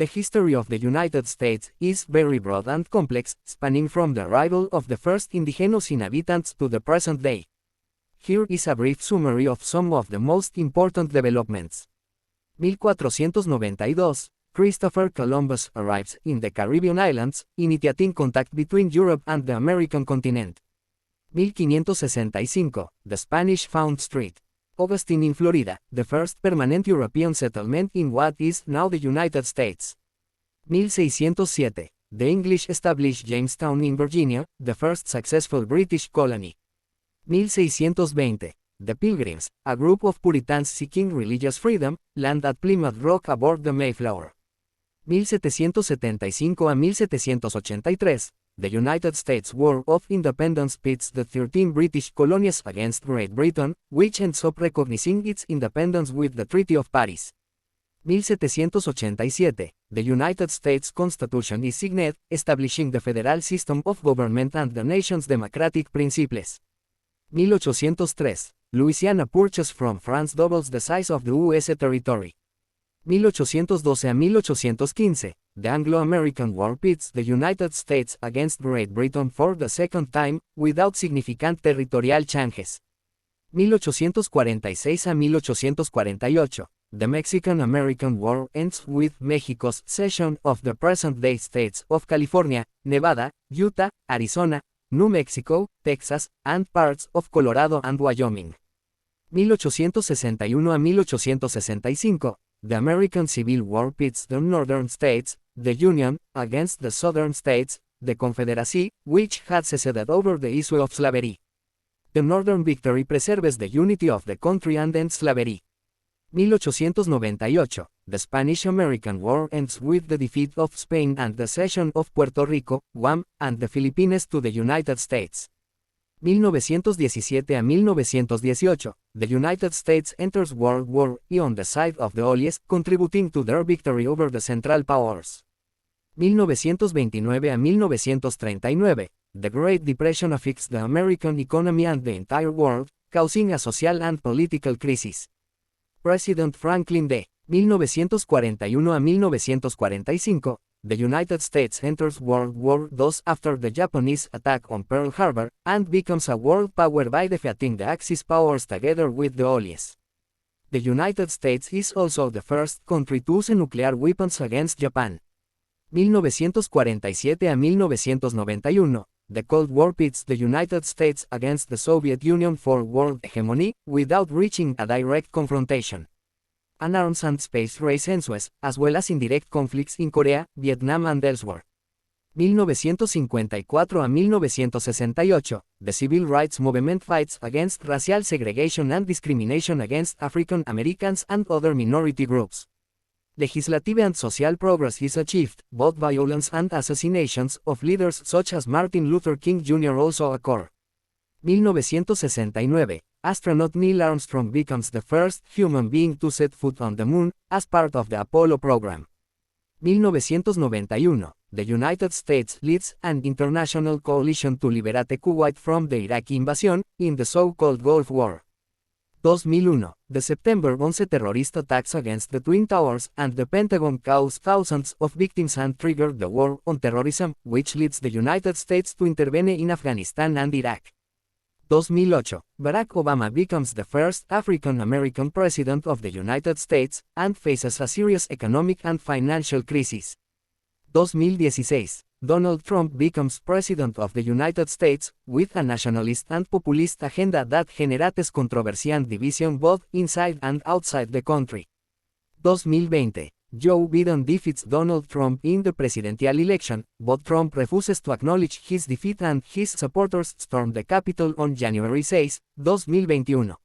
The history of the United States is very broad and complex, spanning from the arrival of the first indigenous inhabitants to the present day. Here is a brief summary of some of the most important developments. 1492, Christopher Columbus arrives in the Caribbean islands, initiating contact between Europe and the American continent. 1565, the Spanish found St. Augustine in Florida, the first permanent European settlement in what is now the United States. 1607, the English established Jamestown in Virginia, the first successful British colony. 1620, the Pilgrims, a group of Puritans seeking religious freedom, land at Plymouth Rock aboard the Mayflower. 1775 a 1783, the United States War of Independence pits the 13 British colonies against Great Britain, which ends up recognizing its independence with the Treaty of Paris. 1787, the United States Constitution is signed, establishing the federal system of government and the nation's democratic principles. 1803, Louisiana Purchase from France doubles the size of the U.S. territory. 1812 a 1815, the Anglo-American War pits the United States against Great Britain for the second time, without significant territorial changes. 1846 a 1848, the Mexican-American War ends with Mexico's cession of the present-day states of California, Nevada, Utah, Arizona, New Mexico, Texas, and parts of Colorado and Wyoming. 1861 a 1865, the American Civil War pits the northern states, the Union, against the southern states, the Confederacy, which had seceded over the issue of slavery. The northern victory preserves the unity of the country and ends slavery. 1898, the Spanish-American War ends with the defeat of Spain and the cession of Puerto Rico, Guam, and the Philippines to the United States. 1917 a 1918, the United States enters World War I on the side of the Allies, contributing to their victory over the Central Powers. 1929 a 1939, the Great Depression affects the American economy and the entire world, causing a social and political crisis. President Franklin D. 1941 a 1945, the United States enters World War II after the Japanese attack on Pearl Harbor, and becomes a world power by defeating the Axis powers together with the Allies. The United States is also the first country to use nuclear weapons against Japan. 1947 a 1991, the Cold War pits the United States against the Soviet Union for world hegemony, without reaching a direct confrontation. An arms and space race ensues, as well as indirect conflicts in Korea, Vietnam and elsewhere. 1954 a 1968, the civil rights movement fights against racial segregation and discrimination against African Americans and other minority groups. Legislative and social progress is achieved, but violence and assassinations of leaders such as Martin Luther King Jr. also occur. 1969, astronaut Neil Armstrong becomes the first human being to set foot on the moon, as part of the Apollo program. 1991, the United States leads an international coalition to liberate Kuwait from the Iraqi invasion, in the so-called Gulf War. 2001, the September 11 terrorist attacks against the Twin Towers and the Pentagon caused thousands of victims and triggered the War on Terrorism, which leads the United States to intervene in Afghanistan and Iraq. 2008, Barack Obama becomes the first African-American president of the United States, and faces a serious economic and financial crisis. 2016, Donald Trump becomes president of the United States, with a nationalist and populist agenda that generates controversy and division both inside and outside the country. 2020, Joe Biden defeats Donald Trump in the presidential election, but Trump refuses to acknowledge his defeat and his supporters storm the Capitol on January 6, 2021.